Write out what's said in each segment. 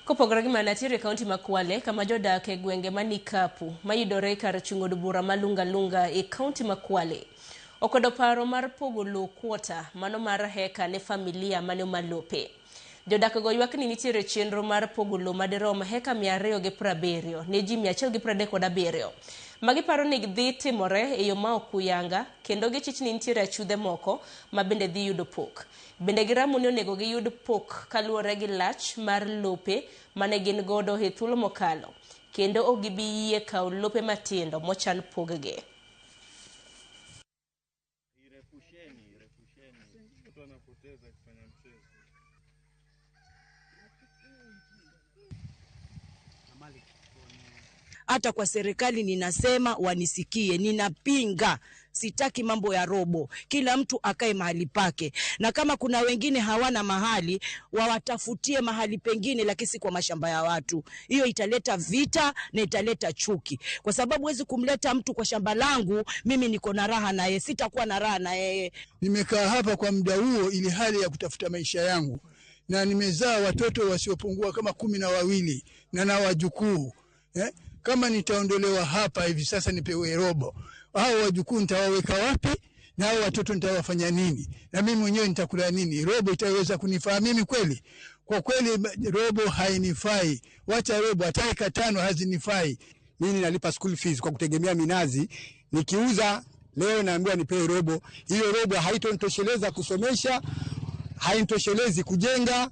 Kopogore gi manatire kaunti ma Kwale kama jodak e gwenge mani Kapu mayudore kar chung'od bura malunga lunga e kaunti ma Kwale okwedo paro mar pogo lowo kwota mano mar heka ne familia mane malope. Jodak go ywak ni nitiere chenro mar pogo lowo madirom heka 270 ne ji 137 magiparo ni dhi timore e yo ma okuyanga kendo gichich ni nitiere achudhe moko ma bende dhi yudo pok. Bende giramo ni onego giyud pok kaluwore gi lach mar lope mane gin godo e thuolo mokalo kendo ok gibi yie kawo lope matindo mochan pogge. Hata kwa serikali ninasema wanisikie, ninapinga, sitaki mambo ya robo. Kila mtu akae mahali pake. Na kama kuna wengine hawana mahali, wawatafutie mahali pengine lakini si kwa mashamba ya watu. Hiyo italeta vita na italeta chuki. Kwa sababu huwezi kumleta mtu kwa shamba langu, mimi niko na raha na yeye, sitakuwa na raha na yeye. Nimekaa hapa kwa muda huo ili hali ya kutafuta maisha yangu. Na nimezaa watoto wasiopungua kama 12 na wajukuu. Kama nitaondolewa hapa hivi sasa nipewe robo, hao wajukuu nitawaweka wapi na hao watoto nitawafanya nini? Na mimi mwenyewe nitakula nini? Robo itaweza kunifaa mimi kweli? Kwa kweli robo hainifai. Wacha robo, hata eka 5 hazinifai. Mimi nalipa school fees kwa kutegemea minazi. Nikiuza leo naambiwa nipewe robo. Hiyo robo haitonitosheleza kusomesha, hainitoshelezi kujenga,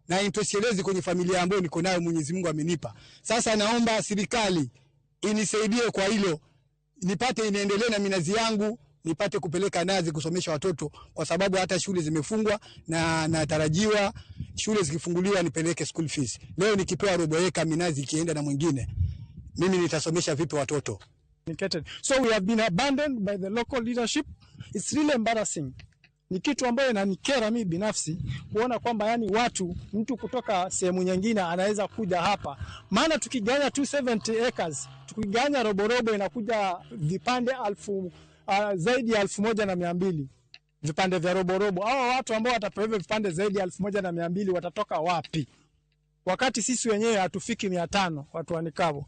na intoshelezi kwenye familia ambayo niko nayo Mwenyezi Mungu amenipa. Sasa naomba serikali inisaidie kwa hilo. Nipate inaendelea na minazi yangu, nipate kupeleka nazi kusomesha watoto kwa sababu hata shule zimefungwa na natarajiwa shule zikifunguliwa nipeleke school fees. Leo nikipewa robo eka minazi ikienda na mwingine, mimi nitasomesha vipi watoto? So we have been abandoned by the local leadership. It's really embarrassing. Ni kitu ambayo inanikera mimi binafsi kuona kwamba yani mtu kutoka sehemu nyingine anaweza kuja hapa. Maana tukiganya 270 acres, tukiganya robo inakuja vipande zaidi ya 1200 vipande vya robo. Hao watu ambao watapewa vipande zaidi ya 1200 watatoka wapi? Wakati sisi wenyewe hatufiki 500 watu wa Nikavu.